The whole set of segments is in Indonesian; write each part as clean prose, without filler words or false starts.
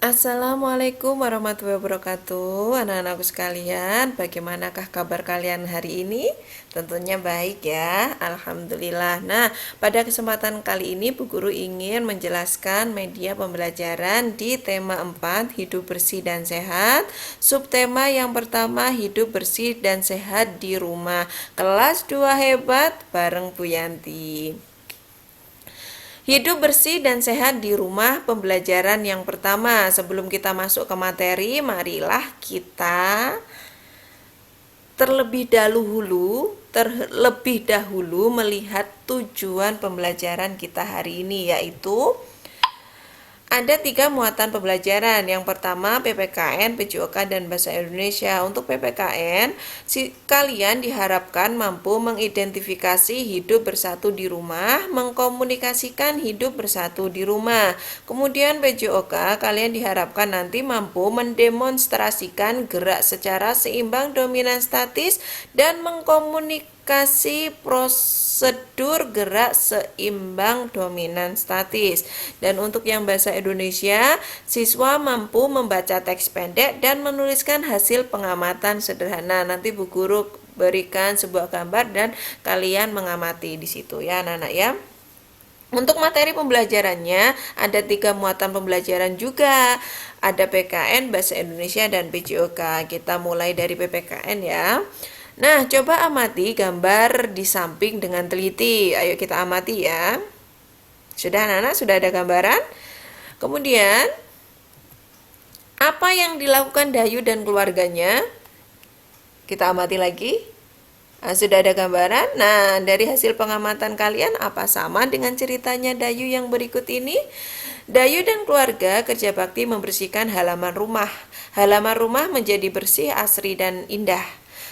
Assalamualaikum warahmatullahi wabarakatuh, anak-anakku sekalian. Bagaimanakah kabar kalian hari ini? Tentunya baik ya, alhamdulillah. Nah, pada kesempatan kali ini Bu Guru ingin menjelaskan media pembelajaran di tema 4, hidup bersih dan sehat. Subtema yang pertama, hidup bersih dan sehat di rumah. Kelas 2 hebat bareng Bu Yanti. Hidup bersih dan sehat di rumah, pembelajaran yang pertama. Sebelum kita masuk ke materi, marilah kita terlebih dahulu melihat tujuan pembelajaran kita hari ini, yaitu ada 3 muatan pembelajaran. Yang pertama PPKN, PJOK, dan Bahasa Indonesia. Untuk PPKN, kalian diharapkan mampu mengidentifikasi hidup bersatu di rumah, mengkomunikasikan hidup bersatu di rumah. Kemudian PJOK, kalian diharapkan nanti mampu mendemonstrasikan gerak secara seimbang dominan statis dan mengkomunikasi prosedur gerak seimbang dominan statis. Dan untuk yang bahasa Indonesia, siswa mampu membaca teks pendek dan menuliskan hasil pengamatan sederhana. Nanti Bu Guru berikan sebuah gambar dan kalian mengamati di situ ya anak-anak ya. Untuk materi pembelajarannya ada 3 muatan pembelajaran juga. Ada PKN, Bahasa Indonesia, dan PJOK. Kita mulai dari PPKN ya. Nah, coba amati gambar di samping dengan teliti. Ayo kita amati ya. Sudah anak-anak? Sudah ada gambaran? Kemudian, apa yang dilakukan Dayu dan keluarganya? Kita amati lagi. Nah, sudah ada gambaran. Nah, dari hasil pengamatan kalian, apa sama dengan ceritanya Dayu yang berikut ini? Dayu dan keluarga kerja bakti membersihkan halaman rumah. Halaman rumah menjadi bersih, asri, dan indah.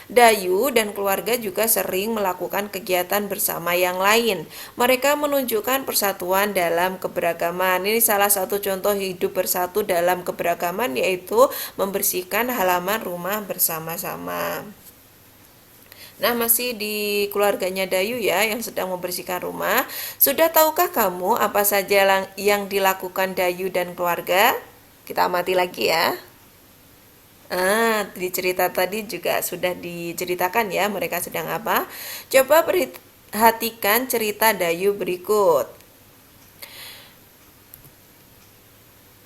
Dayu dan keluarga juga sering melakukan kegiatan bersama yang lain. Mereka menunjukkan persatuan dalam keberagaman. Ini salah satu contoh hidup bersatu dalam keberagaman, yaitu membersihkan halaman rumah bersama-sama. Nah, masih di keluarganya Dayu ya yang sedang membersihkan rumah. Sudah tahukah kamu apa saja yang dilakukan Dayu dan keluarga? Kita amati lagi ya. Di cerita tadi juga sudah diceritakan ya mereka sedang apa. Coba perhatikan cerita Dayu berikut.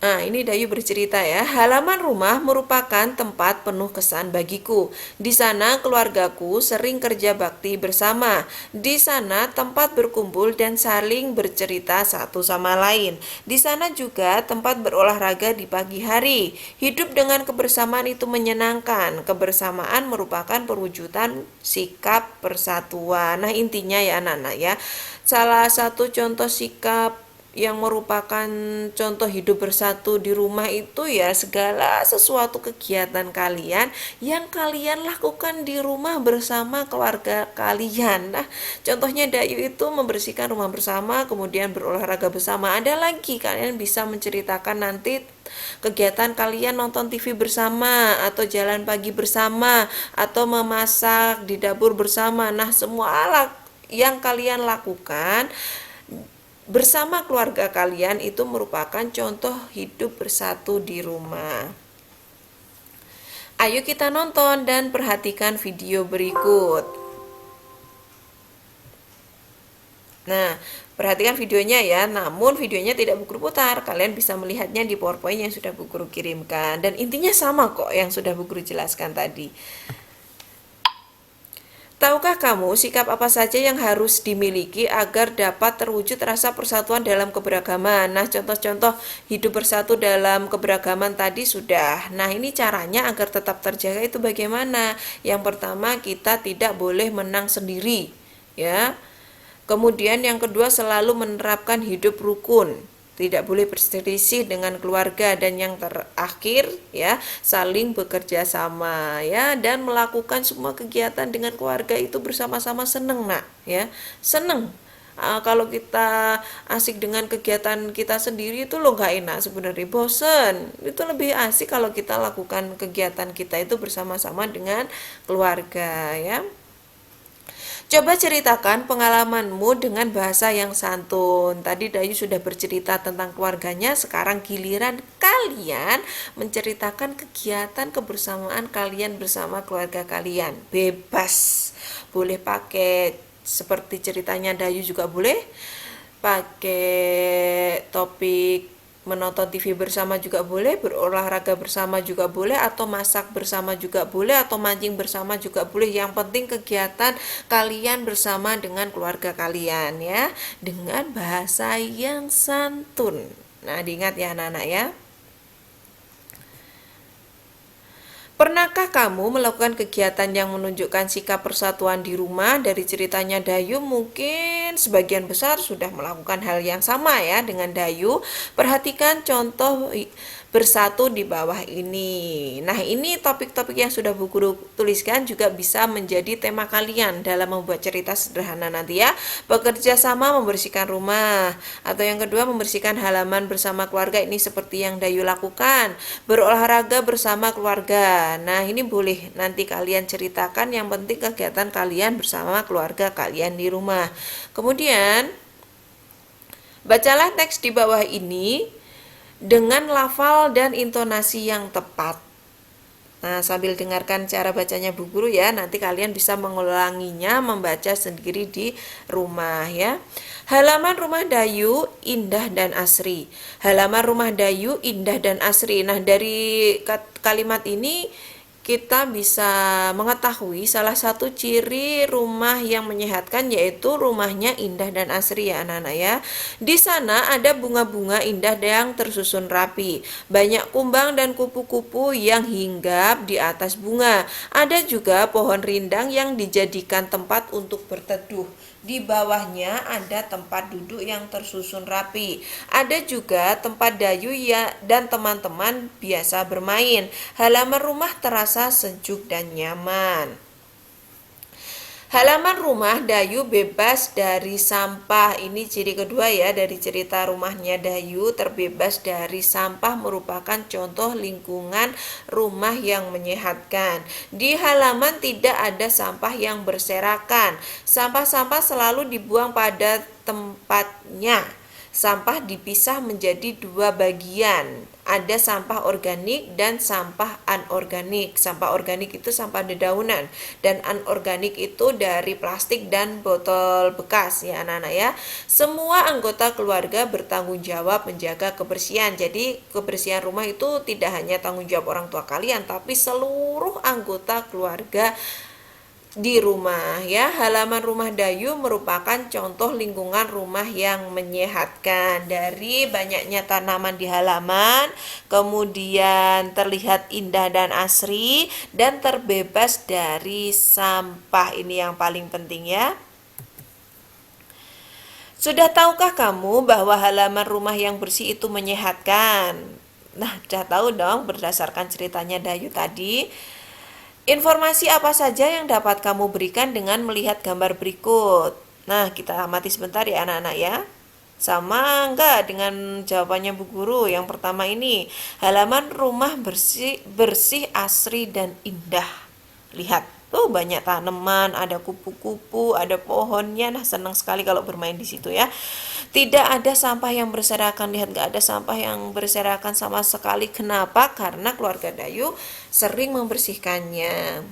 Nah, ini Dayu bercerita ya. Halaman rumah merupakan tempat penuh kesan bagiku. Di sana keluargaku sering kerja bakti bersama. Di sana tempat berkumpul dan saling bercerita satu sama lain. Di sana juga tempat berolahraga di pagi hari. Hidup dengan kebersamaan itu menyenangkan. Kebersamaan merupakan perwujudan sikap persatuan. Nah, intinya ya anak-anak ya. Salah satu contoh sikap yang merupakan contoh hidup bersatu di rumah itu ya segala sesuatu kegiatan kalian yang kalian lakukan di rumah bersama keluarga kalian. Nah, contohnya Dayu itu membersihkan rumah bersama, kemudian berolahraga bersama. Ada lagi kalian bisa menceritakan nanti kegiatan kalian nonton TV bersama atau jalan pagi bersama atau memasak di dapur bersama. Nah, semua alat yang kalian lakukan bersama keluarga kalian itu merupakan contoh hidup bersatu di rumah. Ayo kita nonton dan perhatikan video berikut. Nah, perhatikan videonya ya. Namun videonya tidak Bu Guru putar. Kalian bisa melihatnya di PowerPoint yang sudah Bu Guru kirimkan. Dan intinya sama kok yang sudah Bu Guru jelaskan tadi. Tahukah kamu sikap apa saja yang harus dimiliki agar dapat terwujud rasa persatuan dalam keberagaman? Nah, contoh-contoh hidup bersatu dalam keberagaman tadi sudah. Nah, ini caranya agar tetap terjaga itu bagaimana? Yang pertama, kita tidak boleh menang sendiri, ya. Kemudian yang kedua, selalu menerapkan hidup rukun. Tidak boleh berselisih dengan keluarga. Dan yang terakhir ya, saling bekerja sama ya, dan melakukan semua kegiatan dengan keluarga itu bersama-sama seneng nak ya, seneng. Kalau kita asik dengan kegiatan kita sendiri itu loh nggak enak sebenarnya, bosen. Itu lebih asik kalau kita lakukan kegiatan kita itu bersama-sama dengan keluarga ya. Coba ceritakan pengalamanmu dengan bahasa yang santun. Tadi Dayu sudah bercerita tentang keluarganya, sekarang giliran kalian menceritakan kegiatan kebersamaan kalian bersama keluarga kalian. Bebas. Boleh pakai seperti ceritanya Dayu juga boleh. Pakai topik menonton TV bersama juga boleh, berolahraga bersama juga boleh, atau masak bersama juga boleh, atau mancing bersama juga boleh. Yang penting kegiatan kalian bersama dengan keluarga kalian ya, dengan bahasa yang santun. Nah, diingat ya anak-anak ya. Pernahkah kamu melakukan kegiatan yang menunjukkan sikap persatuan di rumah? Dari ceritanya Dayu, mungkin sebagian besar sudah melakukan hal yang sama ya dengan Dayu. Perhatikan contoh bersatu di bawah ini. Nah, ini topik-topik yang sudah Bu Guru tuliskan juga bisa menjadi tema kalian dalam membuat cerita sederhana nanti ya. Bekerja sama membersihkan rumah, atau yang kedua membersihkan halaman bersama keluarga, ini seperti yang Dayu lakukan. Berolahraga bersama keluarga. Nah, ini boleh nanti kalian ceritakan, yang penting kegiatan kalian bersama keluarga kalian di rumah. Kemudian bacalah teks di bawah ini dengan lafal dan intonasi yang tepat. Nah, sambil dengarkan cara bacanya Bu Guru ya, nanti kalian bisa mengulanginya, membaca sendiri di rumah ya. Halaman rumah Dayu indah dan asri. Halaman rumah Dayu indah dan asri. Nah, dari kalimat ini kita bisa mengetahui salah satu ciri rumah yang menyehatkan, yaitu rumahnya indah dan asri ya anak-anak ya. Di sana ada bunga-bunga indah yang tersusun rapi, banyak kumbang dan kupu-kupu yang hinggap di atas bunga. Ada juga pohon rindang yang dijadikan tempat untuk berteduh. Di bawahnya ada tempat duduk yang tersusun rapi. Ada juga tempat Dayu ya dan teman-teman biasa bermain. Halaman rumah terasa sejuk dan nyaman. Halaman rumah Dayu bebas dari sampah. Ini ciri kedua ya dari cerita rumahnya Dayu, terbebas dari sampah, merupakan contoh lingkungan rumah yang menyehatkan. Di halaman tidak ada sampah yang berserakan. Sampah-sampah selalu dibuang pada tempatnya. Sampah dipisah menjadi dua bagian. Ada sampah organik dan sampah anorganik. Sampah organik itu sampah dedaunan, dan anorganik itu dari plastik dan botol bekas ya anak-anak ya. Semua anggota keluarga bertanggung jawab menjaga kebersihan. Jadi kebersihan rumah itu tidak hanya tanggung jawab orang tua kalian, tapi seluruh anggota keluarga di rumah ya. Halaman rumah Dayu merupakan contoh lingkungan rumah yang menyehatkan. Dari banyaknya tanaman di halaman, kemudian terlihat indah dan asri, dan terbebas dari sampah. Ini yang paling penting ya. Sudah tahukah kamu bahwa halaman rumah yang bersih itu menyehatkan? Nah, sudah tahu dong berdasarkan ceritanya Dayu tadi. Informasi apa saja yang dapat kamu berikan dengan melihat gambar berikut? Nah, kita amati sebentar ya anak-anak ya. Sama enggak dengan jawabannya Bu Guru? Yang pertama ini, halaman rumah bersih, asri dan indah. Lihat, tuh banyak tanaman, ada kupu-kupu, ada pohonnya. Nah, senang sekali kalau bermain di situ ya. Tidak ada sampah yang berserakan. Lihat, nggak ada sampah yang berserakan sama sekali. Kenapa? Karena keluarga Dayu sering membersihkannya.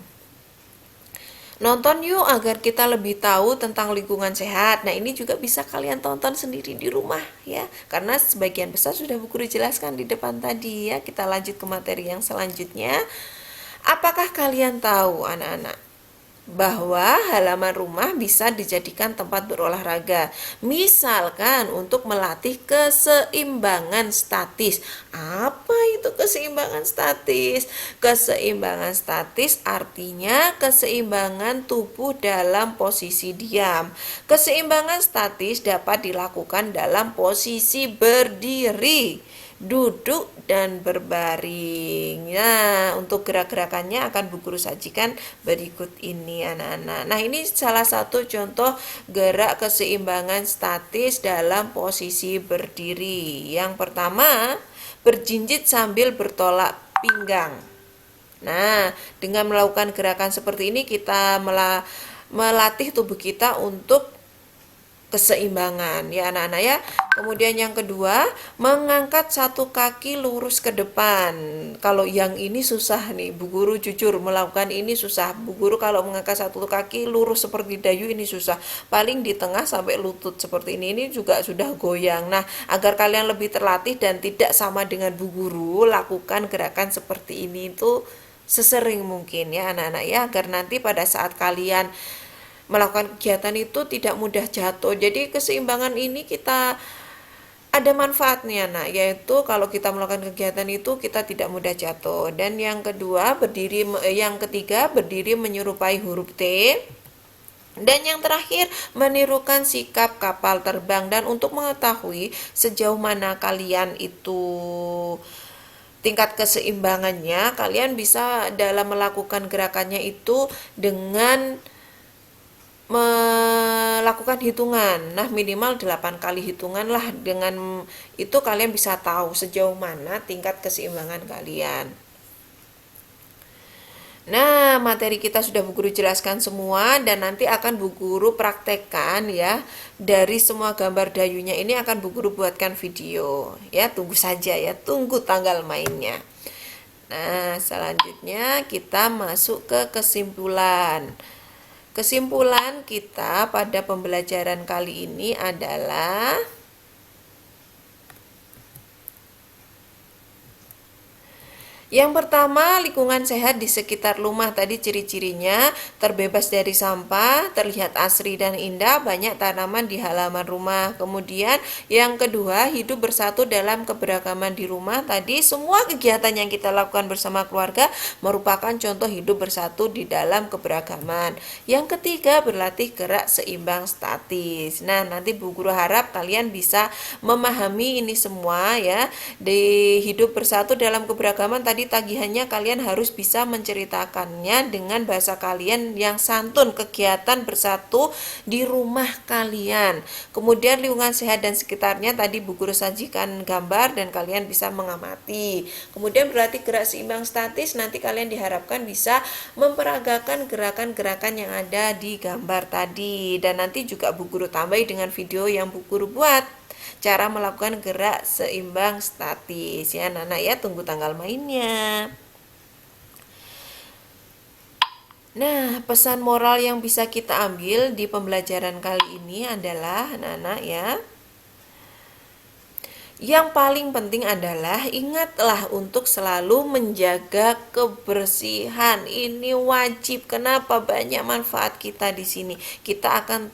Nonton yuk agar kita lebih tahu tentang lingkungan sehat. Nah, ini juga bisa kalian tonton sendiri di rumah ya. Karena sebagian besar sudah Bu Guru jelaskan di depan tadi ya. Kita lanjut ke materi yang selanjutnya. Apakah kalian tahu anak-anak bahwa halaman rumah bisa dijadikan tempat berolahraga, misalkan untuk melatih keseimbangan statis. Apa itu keseimbangan statis? Keseimbangan statis artinya keseimbangan tubuh dalam posisi diam. Keseimbangan statis dapat dilakukan dalam posisi berdiri, duduk, dan berbaring. Nah, untuk gerak-gerakannya akan Bu Guru sajikan berikut ini anak-anak. Nah, ini salah satu contoh gerak keseimbangan statis dalam posisi berdiri. Yang pertama, berjinjit sambil bertolak pinggang. Nah, dengan melakukan gerakan seperti ini kita melatih tubuh kita untuk keseimbangan ya anak-anak ya. Kemudian yang kedua, mengangkat satu kaki lurus ke depan. Kalau yang ini susah nih, Bu Guru jujur melakukan ini susah. Bu Guru kalau mengangkat satu kaki lurus seperti dayu ini susah. Paling di tengah sampai lutut seperti ini juga sudah goyang. Nah, agar kalian lebih terlatih dan tidak sama dengan Bu Guru, lakukan gerakan seperti ini itu sesering mungkin ya anak-anak ya, agar nanti pada saat kalian melakukan kegiatan itu tidak mudah jatuh. Jadi keseimbangan ini kita ada manfaatnya nah, yaitu kalau kita melakukan kegiatan itu kita tidak mudah jatuh. Dan yang kedua, yang ketiga berdiri menyerupai huruf T. Dan yang terakhir, menirukan sikap kapal terbang. Dan untuk mengetahui sejauh mana kalian itu tingkat keseimbangannya, kalian bisa dalam melakukan gerakannya itu dengan melakukan hitungan. Nah, minimal 8 kali hitungan lah. Dengan itu kalian bisa tahu sejauh mana tingkat keseimbangan kalian. Nah, materi kita sudah Bu Guru jelaskan semua dan nanti akan Bu Guru praktekkan ya. Dari semua gambar dayunya ini akan Bu Guru buatkan video. Ya, tunggu saja ya, tunggu tanggal mainnya. Nah, selanjutnya kita masuk ke kesimpulan. Kesimpulan kita pada pembelajaran kali ini adalah yang pertama, lingkungan sehat di sekitar rumah. Tadi ciri-cirinya terbebas dari sampah, terlihat asri dan indah, banyak tanaman di halaman rumah. Kemudian yang kedua, hidup bersatu dalam keberagaman di rumah. Tadi semua kegiatan yang kita lakukan bersama keluarga merupakan contoh hidup bersatu di dalam keberagaman. Yang ketiga, berlatih gerak seimbang statis. Nah, nanti Bu Guru harap kalian bisa memahami ini semua ya. Di hidup bersatu dalam keberagaman tadi tagihannya kalian harus bisa menceritakannya dengan bahasa kalian yang santun, kegiatan bersatu di rumah kalian. Kemudian lingkungan sehat dan sekitarnya tadi Bu Guru sajikan gambar dan kalian bisa mengamati. Kemudian berarti gerak seimbang statis, nanti kalian diharapkan bisa memperagakan gerakan-gerakan yang ada di gambar tadi. Dan nanti juga Bu Guru tambahi dengan video yang Bu Guru buat cara melakukan gerak seimbang statis ya anak-anak ya, tunggu tanggal mainnya. Nah, pesan moral yang bisa kita ambil di pembelajaran kali ini adalah anak-anak ya, yang paling penting adalah ingatlah untuk selalu menjaga kebersihan. Ini wajib. Kenapa? Banyak manfaat kita di sini. Kita akan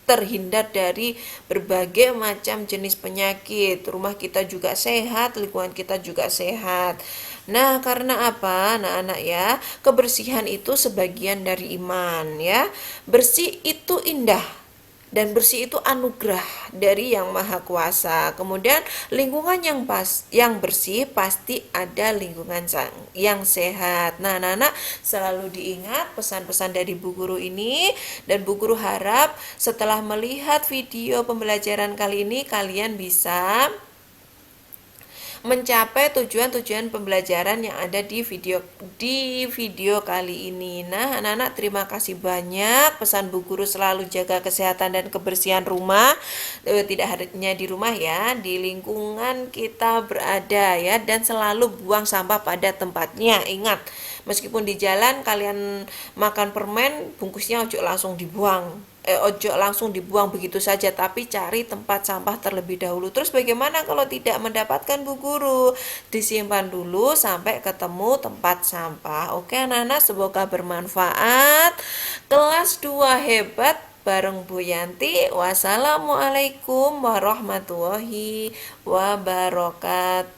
terhindar dari berbagai macam jenis penyakit. Rumah kita juga sehat, lingkungan kita juga sehat. Nah, karena apa? Nah, anak ya, kebersihan itu sebagian dari iman ya. Bersih itu indah dan bersih itu anugerah dari Yang Maha Kuasa. Kemudian lingkungan yang bersih pasti ada lingkungan yang sehat. Nah, anak-anak selalu diingat pesan-pesan dari Bu Guru ini, dan Bu Guru harap setelah melihat video pembelajaran kali ini kalian bisa mencapai tujuan-tujuan pembelajaran yang ada di video kali ini. Nah, anak-anak terima kasih banyak. Pesan Bu Guru selalu jaga kesehatan dan kebersihan rumah, tidak hanya di rumah ya, di lingkungan kita berada ya, dan selalu buang sampah pada tempatnya. Ingat, meskipun di jalan kalian makan permen, bungkusnya ojo langsung dibuang begitu saja, tapi cari tempat sampah terlebih dahulu. Terus bagaimana kalau tidak mendapatkan Bu Guru? Disimpan dulu sampai ketemu tempat sampah. Oke anak-anak, semoga bermanfaat. Kelas 2 hebat bareng Bu Yanti. Wassalamualaikum warahmatullahi wabarakatuh.